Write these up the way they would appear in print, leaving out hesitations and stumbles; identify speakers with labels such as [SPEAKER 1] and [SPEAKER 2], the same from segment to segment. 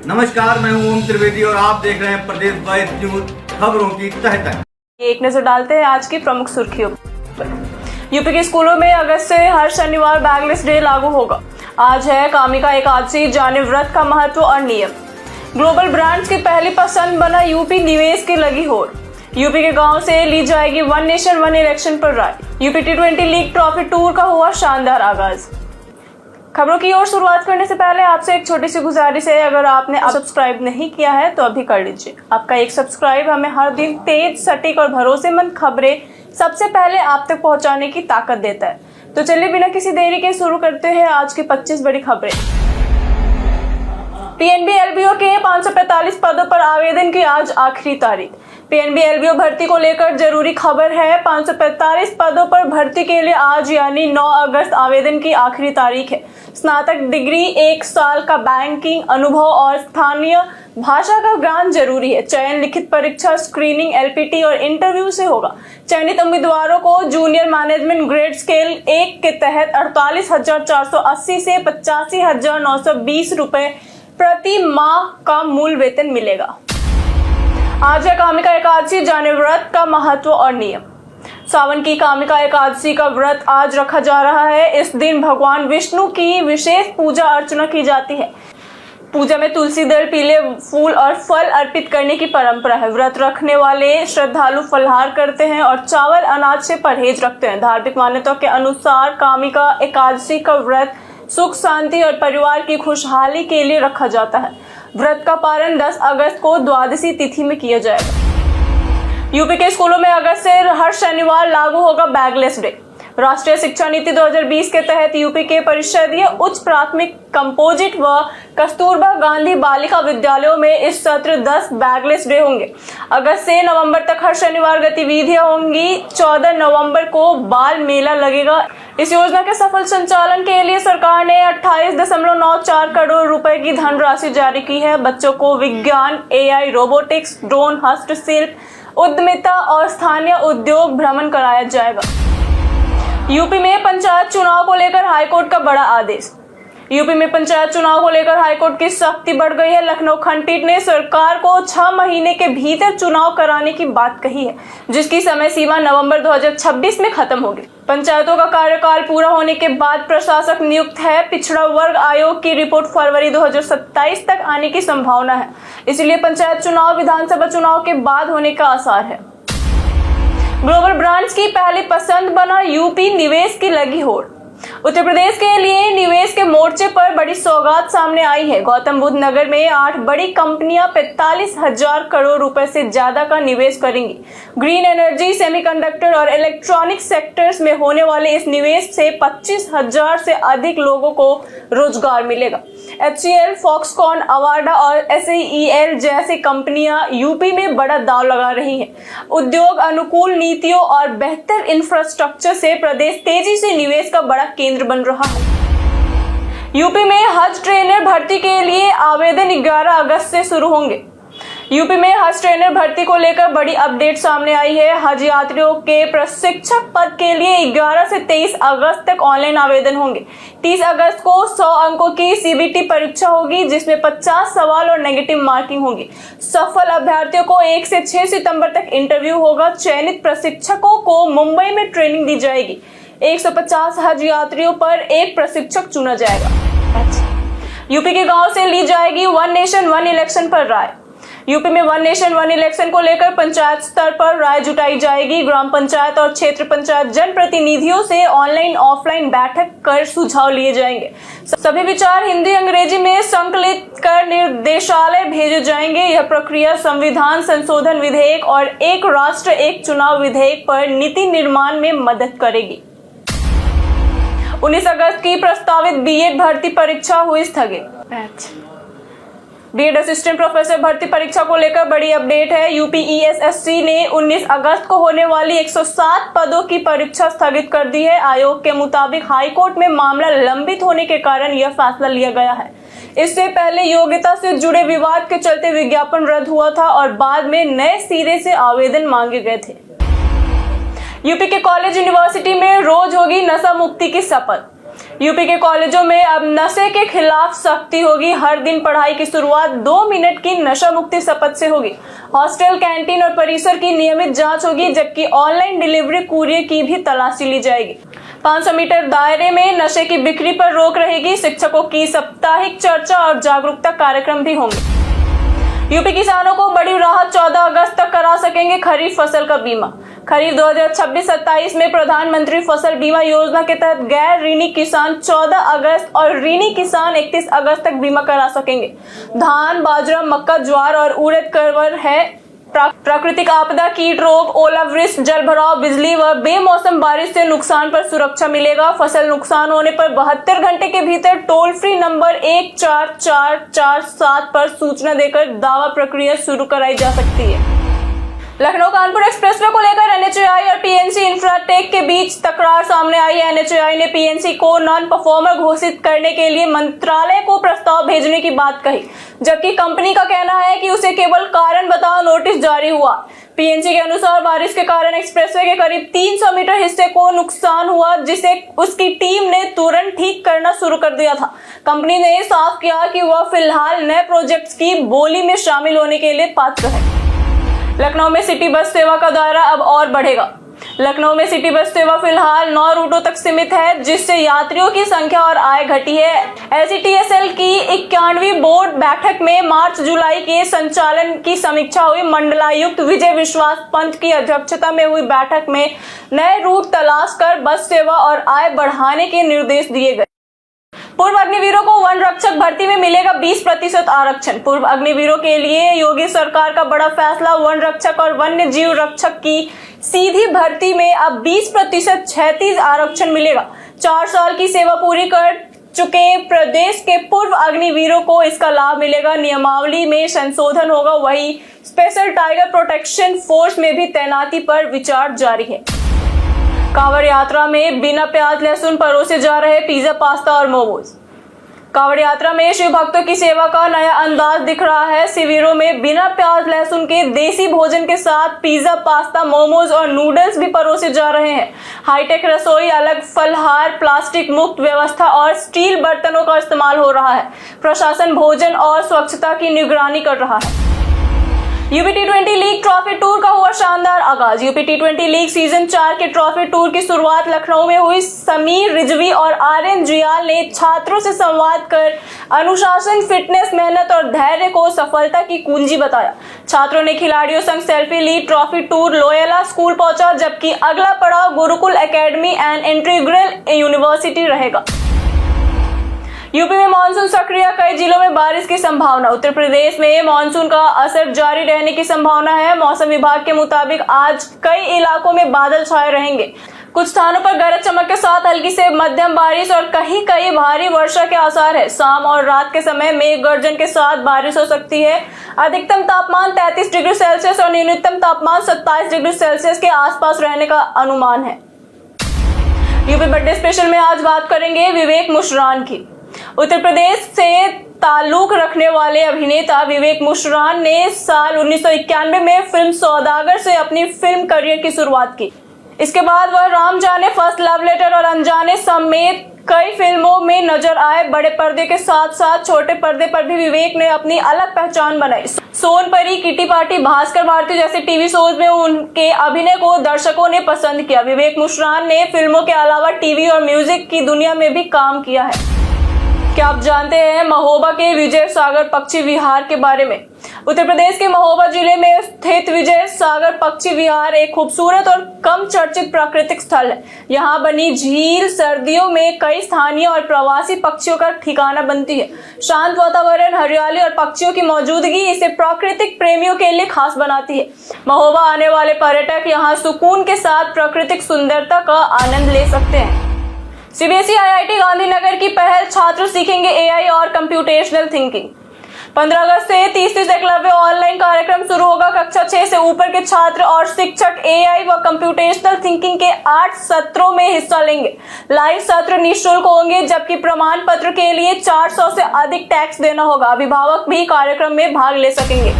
[SPEAKER 1] नमस्कार, मैं हूं ओम त्रिवेदी और आप देख रहे हैं प्रदेश 22 न्यूज, खबरों की तह तक।
[SPEAKER 2] एक नजर डालते हैं आज की प्रमुख सुर्खियों पर। यूपी के स्कूलों में अगस्त से हर शनिवार बैगलेस डे लागू होगा। आज है कामिका एकादशी, जाने व्रत का महत्व और नियम। ग्लोबल ब्रांड्स की पहली पसंद बना यूपी, निवेश की लगी होड़। यूपी के गांव से ली जाएगी वन नेशन वन इलेक्शन पर राय। UP T20 league trophy tour का हुआ शानदार आगाज। खबरों की ओर शुरुआत करने से पहले आपसे एक छोटी सी गुजारिश है, अगर आपने सब्सक्राइब नहीं किया है तो अभी कर लीजिए। आपका एक सब्सक्राइब हमें हर दिन तेज, सटीक और भरोसेमंद खबरें सबसे पहले आप तक पहुंचाने की ताकत देता है। तो चलिए बिना किसी देरी के शुरू करते हैं आज की 25 बड़ी खबरें। PNB LBO के 545 पदों पर आवेदन की आज आखिरी तारीख। PNB LBO भर्ती को लेकर जरूरी खबर है। 545 पदों पर भर्ती के लिए आज यानी 9 अगस्त आवेदन की आखिरी तारीख है। स्नातक डिग्री, 1 साल का बैंकिंग अनुभव और स्थानीय भाषा का ज्ञान जरूरी है। चयन लिखित परीक्षा, स्क्रीनिंग, LPT और इंटरव्यू से होगा। चयनित उम्मीदवारों को जूनियर मैनेजमेंट ग्रेड स्केल 1 के तहत 48,480 से 85,920 रुपए प्रति माह का मूल वेतन मिलेगा। आज है कामिका एकादशी, जाने व्रत का महत्व और नियम। सावन की कामिका एकादशी का व्रत आज रखा जा रहा है। इस दिन भगवान विष्णु की विशेष पूजा अर्चना की जाती है। पूजा में तुलसी दल, पीले फूल और फल अर्पित करने की परंपरा है। व्रत रखने वाले श्रद्धालु फलाहार करते हैं और चावल अनाज से परहेज रखते हैं। धार्मिक मान्यता के अनुसार कामिका एकादशी का व्रत सुख, शांति और परिवार की खुशहाली के लिए रखा जाता है। व्रत का पारण 10 अगस्त को द्वादशी तिथि में किया जाएगा। यूपी के स्कूलों में अगस्त से हर शनिवार लागू होगा बैगलेस डे। राष्ट्रीय शिक्षा नीति 2020 के तहत यूपी के परिषदीय उच्च प्राथमिक, कंपोजिट व कस्तूरबा गांधी बालिका विद्यालयों में इस सत्र 10 बैगलेस डे होंगे। अगस्त से नवंबर तक हर शनिवार गतिविधियां होंगी। 14 नवंबर को बाल मेला लगेगा। इस योजना के सफल संचालन के लिए सरकार ने 28.94 करोड़ रुपए की धनराशि जारी की है। बच्चों को विज्ञान, AI, रोबोटिक्स, ड्रोन, हस्तशिल्प, उद्यमिता और स्थानीय उद्योग भ्रमण कराया जाएगा। यूपी में पंचायत चुनाव को लेकर हाईकोर्ट का बड़ा आदेश। यूपी में पंचायत चुनाव को लेकर हाईकोर्ट की सख्ती बढ़ गई है। लखनऊ खंडपीठ ने सरकार को 6 महीने के भीतर चुनाव कराने की बात कही है, जिसकी समय सीमा नवंबर 2026 में खत्म होगी। पंचायतों का कार्यकाल पूरा होने के बाद प्रशासक नियुक्त है। पिछड़ा वर्ग आयोग की रिपोर्ट फरवरी 2027 तक आने की संभावना है, इसलिए पंचायत चुनाव विधानसभा चुनाव के बाद होने का आसार है। ग्लोबल ब्रांड्स की पहली पसंद बना यूपी, निवेश की लगी होड़। उत्तर प्रदेश के लिए निवेश के मोर्चे पर बड़ी सौगात सामने आई है। गौतम बुद्ध नगर में 8 बड़ी कंपनियां 45,000 करोड़ रुपए से ज्यादा का निवेश करेंगी। ग्रीन एनर्जी, सेमीकंडक्टर और इलेक्ट्रॉनिक सेक्टर्स में होने वाले इस निवेश से 25,000 से अधिक लोगों को रोजगार मिलेगा। HCL, फॉक्सकॉन, अवाडा और SEEL जैसी कंपनियां यूपी में बड़ा दांव लगा रही हैं। उद्योग अनुकूल नीतियों और बेहतर इंफ्रास्ट्रक्चर से प्रदेश तेजी से निवेश का बड़ा केंद्र बन रहा है। यूपी में हज ट्रेनर भर्ती के लिए आवेदन 11 अगस्त से शुरू होंगे। यूपी में हज ट्रेनर भर्ती को लेकर बड़ी अपडेट सामने आई है। हज यात्रियों के प्रशिक्षक पद के लिए 11 से 23 अगस्त तक ऑनलाइन आवेदन होंगे। 30 अगस्त को 100 अंकों की CBT परीक्षा होगी, जिसमें 50 सवाल और नेगेटिव मार्किंग होगी। सफल अभ्यर्थियों को 1 से 6 सितंबर तक इंटरव्यू होगा। चयनित प्रशिक्षकों को मुंबई में ट्रेनिंग दी जाएगी। 150 हज यात्रियों पर एक प्रशिक्षक चुना जाएगा। यूपी के गांव से ली जाएगी वन नेशन वन इलेक्शन पर राय। यूपी में वन नेशन वन इलेक्शन को लेकर पंचायत स्तर पर राय जुटाई जाएगी। ग्राम पंचायत और क्षेत्र पंचायत जनप्रतिनिधियों से ऑनलाइन ऑफलाइन बैठक कर सुझाव लिए जाएंगे। सभी विचार हिंदी अंग्रेजी में संकलित कर निर्देशालय भेजे जाएंगे। यह प्रक्रिया संविधान संशोधन विधेयक और एक राष्ट्र एक चुनाव विधेयक पर नीति निर्माण में मदद करेगी। 19 अगस्त की प्रस्तावित B.Ed भर्ती परीक्षा हुई स्थगित। B.Ed असिस्टेंट प्रोफेसर भर्ती परीक्षा को लेकर बड़ी अपडेट है। यूपी ESSC ने 19 अगस्त को होने वाली 107 पदों की परीक्षा स्थगित कर दी है। आयोग के मुताबिक हाईकोर्ट में मामला लंबित होने के कारण यह फैसला लिया गया है। इससे पहले योग्यता से जुड़े विवाद के चलते विज्ञापन रद्द हुआ था और बाद में नए सिरे से आवेदन मांगे गए थे। यूपी के कॉलेज यूनिवर्सिटी में रोज होगी नशा मुक्ति की शपथ। यूपी के कॉलेजों में अब नशे के खिलाफ सख्ती होगी। हर दिन पढ़ाई की शुरुआत 2 मिनट की नशा मुक्ति शपथ से होगी। हॉस्टल, कैंटीन और परिसर की नियमित जांच होगी, जबकि ऑनलाइन डिलीवरी, कुरियर की भी तलाशी ली जाएगी। 500 मीटर दायरे में नशे की बिक्री पर रोक रहेगी। शिक्षकों की साप्ताहिक चर्चा और जागरूकता कार्यक्रम भी होंगे। यूपी किसानों को बड़ी राहत, 14 अगस्त तक करा सकेंगे खरीफ फसल का बीमा। खरीफ 2026-27 में प्रधानमंत्री फसल बीमा योजना के तहत गैर ऋणी किसान 14 अगस्त और ऋणी किसान 31 अगस्त तक बीमा करा सकेंगे। धान, बाजरा, मक्का, ज्वार और उड़द कवर है। प्राकृतिक आपदा, कीट रोग, ओलावृष्टि, जलभराव, बिजली व बेमौसम बारिश से नुकसान पर सुरक्षा मिलेगा। फसल नुकसान होने पर 72 घंटे के भीतर टोल फ्री नंबर 14447 पर सूचना देकर दावा प्रक्रिया शुरू कराई जा सकती है। लखनऊ कानपुर एक्सप्रेसवे को लेकर एनएचएआई और पीएनसी इंफ्राटेक के बीच तकरार सामने आई है। एनएचएआई ने पीएनसी को नॉन परफॉर्मर घोषित करने के लिए मंत्रालय को प्रस्ताव भेजने की बात कही, जबकि कंपनी का कहना है कि उसे केवल कारण बताओ नोटिस जारी हुआ। पीएनसी के अनुसार बारिश के कारण एक्सप्रेसवे के करीब 300 मीटर हिस्से को नुकसान हुआ, जिसे उसकी टीम ने तुरंत ठीक करना शुरू कर दिया था। कंपनी ने साफ किया कि वह फिलहाल नए प्रोजेक्ट्स की बोली में शामिल होने के लिए पात्र है। लखनऊ में सिटी बस सेवा का दायरा अब और बढ़ेगा। लखनऊ में सिटी बस सेवा फिलहाल 9 रूटों तक सीमित है, जिससे यात्रियों की संख्या और आय घटी है। एलसीटीएसएल की 91वीं बोर्ड बैठक में मार्च-जुलाई के संचालन की समीक्षा हुई। मंडलायुक्त विजय विश्वास पंत की अध्यक्षता में हुई बैठक में नए रूट तलाश कर बस सेवा और आय बढ़ाने के निर्देश दिए गए। पूर्व अग्निवीरों को वन रक्षक भर्ती में मिलेगा 20% आरक्षण। पूर्व अग्निवीरों के लिए योगी सरकार का बड़ा फैसला। वन रक्षक और वन्य जीव रक्षक की सीधी भर्ती में अब 20% 36 आरक्षण मिलेगा। 4 साल की सेवा पूरी कर चुके प्रदेश के पूर्व अग्निवीरों को इसका लाभ मिलेगा। नियमावली में संशोधन होगा। वही स्पेशल टाइगर प्रोटेक्शन फोर्स में भी तैनाती पर विचार जारी है। कांवड़ यात्रा में बिना प्याज लहसुन परोसे जा रहे पिज्जा, पास्ता और मोमोज। कांवड़ यात्रा में शिव भक्तों की सेवा का नया अंदाज दिख रहा है। शिविरों में बिना प्याज लहसुन के देसी भोजन के साथ पिज्जा, पास्ता, मोमोज और नूडल्स भी परोसे जा रहे हैं। हाईटेक रसोई, अलग फलहार, प्लास्टिक मुक्त व्यवस्था और स्टील बर्तनों का इस्तेमाल हो रहा है। प्रशासन भोजन और स्वच्छता की निगरानी कर रहा है। यूपी टी20 लीग ट्रॉफी टूर का हुआ शानदार आगाज। यूपी टी20 लीग सीजन 4 के ट्रॉफी टूर की शुरुआत लखनऊ में हुई। समीर रिजवी और आर्यन जियाल ने छात्रों से संवाद कर अनुशासन, फिटनेस, मेहनत और धैर्य को सफलता की कुंजी बताया। छात्रों ने खिलाड़ियों संग सेल्फी ली। ट्रॉफी टूर लोयला स्कूल पहुंचा, जबकि अगला पड़ाव Gurukul academy and integral university रहेगा। यूपी में मानसून सक्रिय, कई जिलों में बारिश की संभावना। उत्तर प्रदेश में मानसून का असर जारी रहने की संभावना है। मौसम विभाग के मुताबिक आज कई इलाकों में बादल छाए रहेंगे। कुछ स्थानों पर गरज चमक के साथ हल्की से मध्यम बारिश और कहीं भारी वर्षा के आसार है। शाम और रात के समय मेघ गर्जन के साथ बारिश हो सकती है। अधिकतम तापमान 33 डिग्री सेल्सियस और न्यूनतम तापमान 27 डिग्री सेल्सियस के आसपास रहने का अनुमान है। यूपी बर्थडे स्पेशल में आज बात करेंगे विवेक मुशरान की। उत्तर प्रदेश से ताल्लुक रखने वाले अभिनेता विवेक मुशरान ने साल 1991 में फिल्म सौदागर से अपनी फिल्म करियर की शुरुआत की। इसके बाद वह राम जाने, फर्स्ट लव लेटर और अनजाने समेत कई फिल्मों में नजर आए। बड़े पर्दे के साथ साथ छोटे पर्दे पर भी विवेक ने अपनी अलग पहचान बनाई। सोनपरी, किटी पार्टी, भास्कर भारती जैसे टीवी शोज में उनके अभिनय को दर्शकों ने पसंद किया। विवेक मुशरान ने फिल्मों के अलावा टीवी और म्यूजिक की दुनिया में भी काम किया है। क्या आप जानते हैं महोबा के विजय सागर पक्षी विहार के बारे में? उत्तर प्रदेश के महोबा जिले में स्थित विजय सागर पक्षी विहार एक खूबसूरत और कम चर्चित प्राकृतिक स्थल है। यहाँ बनी झील सर्दियों में कई स्थानीय और प्रवासी पक्षियों का ठिकाना बनती है। शांत वातावरण, हरियाली और पक्षियों की मौजूदगी इसे प्राकृतिक प्रेमियों के लिए खास बनाती है। महोबा आने वाले पर्यटक यहाँ सुकून के साथ प्राकृतिक सुंदरता का आनंद ले सकते हैं। सीबीएसई आईआईटी गांधीनगर की पहल, छात्र सीखेंगे एआई और कंप्यूटेशनल थिंकिंग। 15 अगस्त से 30 एकलव्य ऑनलाइन कार्यक्रम शुरू होगा। कक्षा 6 से ऊपर के छात्र और शिक्षक एआई व कंप्यूटेशनल थिंकिंग के 8 सत्रों में हिस्सा लेंगे। लाइव सत्र निःशुल्क होंगे, जबकि प्रमाण पत्र के लिए 400 से अधिक टैक्स देना होगा। अभिभावक भी कार्यक्रम में भाग ले सकेंगे।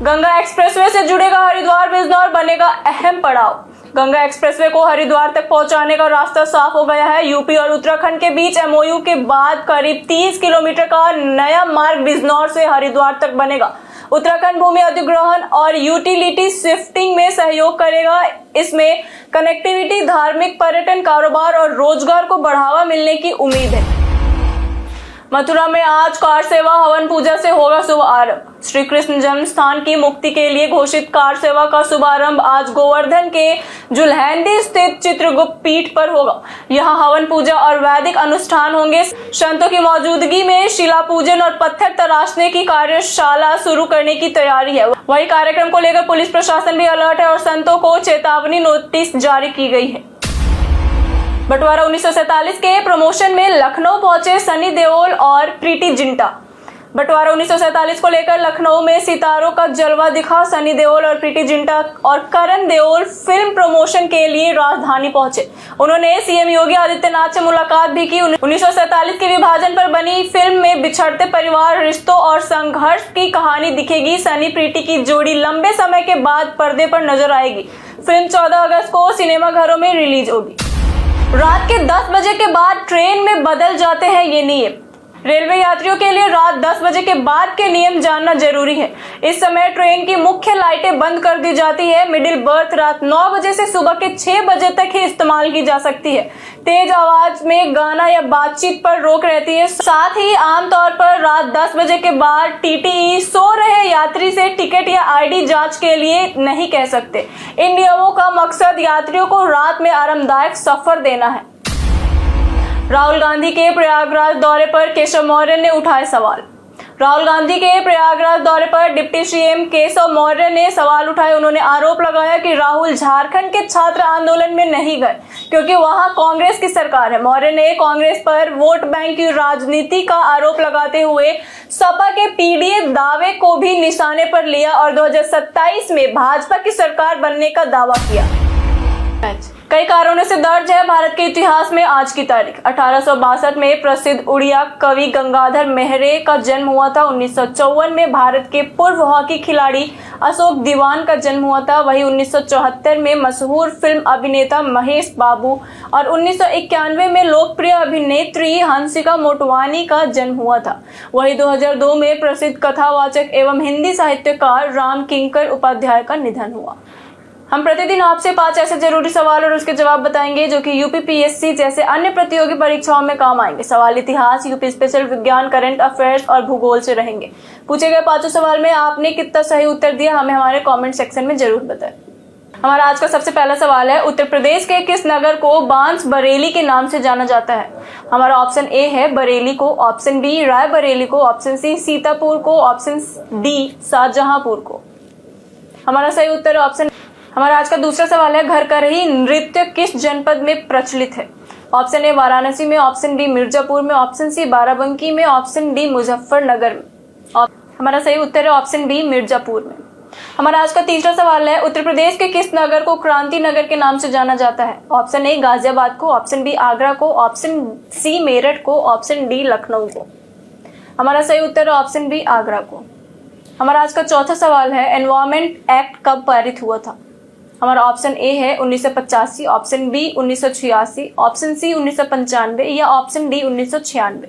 [SPEAKER 2] गंगा एक्सप्रेसवे से जुड़ेगा हरिद्वार बिजनौर, बनेगा अहम पड़ाव। गंगा एक्सप्रेसवे को हरिद्वार तक पहुंचाने का रास्ता साफ हो गया है। यूपी और उत्तराखंड के बीच एमओयू के बाद करीब 30 किलोमीटर का नया मार्ग बिजनौर से हरिद्वार तक बनेगा। उत्तराखंड भूमि अधिग्रहण और यूटिलिटी शिफ्टिंग में सहयोग करेगा। इसमें कनेक्टिविटी, धार्मिक, पर्यटन, कारोबार और रोजगार को बढ़ावा मिलने की उम्मीद है। मथुरा में आज कार सेवा हवन पूजा से होगा शुभारंभ। श्री कृष्ण जन्म स्थान की मुक्ति के लिए घोषित कार सेवा का शुभारंभ आज गोवर्धन के जुलहैंदी स्थित चित्रगुप्त पीठ पर होगा। यहाँ हवन पूजा और वैदिक अनुष्ठान होंगे। संतों की मौजूदगी में शिला पूजन और पत्थर तराशने की कार्यशाला शुरू करने की तैयारी है। वही कार्यक्रम को लेकर पुलिस प्रशासन भी अलर्ट है और संतों को चेतावनी नोटिस जारी की गई है। बंटवारा 1947 के प्रमोशन में लखनऊ पहुंचे सनी देओल और प्रीति जिंटा। बंटवारा 1947 को लेकर लखनऊ में सितारों का जलवा दिखा। सनी देओल और प्रीति जिंटा और करण देओल फिल्म प्रमोशन के लिए राजधानी पहुंचे। उन्होंने सीएम योगी आदित्यनाथ से मुलाकात भी की। 1947 के विभाजन पर बनी फिल्म में बिछड़ते परिवार, रिश्तों और संघर्ष की कहानी दिखेगी। सनी प्रीति की जोड़ी लंबे समय के बाद पर्दे पर नजर आएगी। फिल्म 14 अगस्त को सिनेमाघरों में रिलीज होगी। रात के 10 बजे के बाद ट्रेन में बदल जाते हैं ये नियम। रेलवे यात्रियों के लिए रात 10 बजे के बाद के नियम जानना जरूरी है। इस समय ट्रेन की मुख्य लाइटें बंद कर दी जाती है। मिडिल बर्थ रात 9 बजे से सुबह के 6 बजे तक ही इस्तेमाल की जा सकती है। तेज आवाज में गाना या बातचीत पर रोक रहती है। साथ ही आमतौर पर रात 10 बजे के बाद टीटीई सो रहे यात्री से टिकट या आईडी जांच के लिए नहीं कह सकते। इन नियमों का मकसद यात्रियों को रात में आरामदायक सफर देना है। राहुल गांधी के प्रयागराज दौरे पर केशव मौर्य ने उठाए सवाल। राहुल गांधी के प्रयागराज दौरे पर डिप्टी सीएम केशव मौर्य ने सवाल उठाए। उन्होंने आरोप लगाया कि राहुल झारखंड के छात्र आंदोलन में नहीं गए क्योंकि वहां कांग्रेस की सरकार है। मौर्य ने कांग्रेस पर वोट बैंक की राजनीति का आरोप लगाते हुए सपा के पीडीए दावे को भी निशाने पर लिया और 2027 में भाजपा की सरकार बनने का दावा किया। कई कारणों से दर्ज है भारत के इतिहास में आज की तारीख। 1862 में प्रसिद्ध उड़िया कवि गंगाधर मेहरे का जन्म हुआ था। 1954 में भारत के पूर्व हॉकी खिलाड़ी अशोक दीवान का जन्म हुआ था। वही 1974 में मशहूर फिल्म अभिनेता महेश बाबू और 1991 में लोकप्रिय अभिनेत्री हंसिका मोटवानी का जन्म हुआ था। वही 2002 में प्रसिद्ध कथावाचक एवं हिंदी साहित्यकार राम किंकर उपाध्याय का निधन हुआ। हम प्रतिदिन आपसे 5 ऐसे जरूरी सवाल और उसके जवाब बताएंगे जो कि यूपीपीएससी जैसे अन्य प्रतियोगी परीक्षाओं में काम आएंगे। सवाल इतिहास, यूपी स्पेशल, विज्ञान, करंट अफेयर्स और भूगोल से रहेंगे। पूछे गए 5 सवाल में आपने कितना सही उत्तर दिया हमें हमारे कमेंट सेक्शन में जरूर बताएं। हमारा आज का सबसे पहला सवाल है, उत्तर प्रदेश के किस नगर को बांस बरेली के नाम से जाना जाता है? हमारा ऑप्शन ए है बरेली को, ऑप्शन बी रायबरेली को, ऑप्शन सी सीतापुर को, ऑप्शन डी शाहजहांपुर को। हमारा सही उत्तर ऑप्शन। हमारा आज का दूसरा सवाल है, घरकरही नृत्य किस जनपद में प्रचलित है? ऑप्शन ए वाराणसी में, ऑप्शन बी मिर्जापुर में, ऑप्शन सी बाराबंकी में, ऑप्शन डी मुजफ्फरनगर में। हमारा सही उत्तर है ऑप्शन बी मिर्जापुर में। हमारा आज का तीसरा सवाल है, उत्तर प्रदेश के किस नगर को क्रांति नगर के नाम से जाना जाता है? ऑप्शन ए गाजियाबाद को, ऑप्शन बी आगरा को, ऑप्शन सी मेरठ को, ऑप्शन डी लखनऊ को। हमारा सही उत्तर है ऑप्शन बी आगरा को। हमारा आज का चौथा सवाल है, एनवायरमेंट एक्ट कब पारित हुआ था? हमारा ऑप्शन ए है 1985, ऑप्शन बी 1986, ऑप्शन सी 1995 या ऑप्शन डी 1996।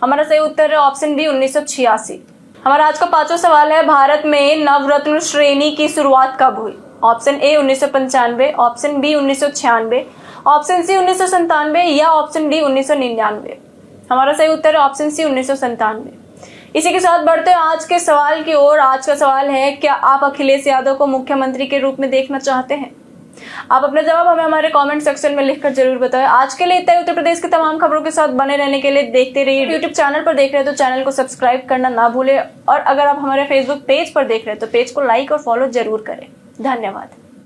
[SPEAKER 2] हमारा सही उत्तर है ऑप्शन बी 1986। हमारा आज का पांचवा सवाल है, भारत में नवरत्न श्रेणी की शुरुआत कब हुई? Option A 1995, option B 1996, option C 1997 या ऑप्शन डी 1999। हमारा सही उत्तर है ऑप्शन सी 1997। इसी के साथ बढ़ते हैं आज के सवाल की ओर। आज का सवाल है, क्या आप अखिलेश यादव को मुख्यमंत्री के रूप में देखना चाहते हैं? आप अपना जवाब हमें हमारे कमेंट सेक्शन में लिखकर जरूर बताएं। आज के लिए इतना ही। उत्तर प्रदेश की तमाम खबरों के साथ बने रहने के लिए देखते रहिए। यूट्यूब चैनल पर देख रहे हैं तो चैनल को सब्सक्राइब करना ना भूलें और अगर आप हमारे फेसबुक पेज पर देख रहे हैं तो पेज को लाइक और फॉलो जरूर करें। धन्यवाद।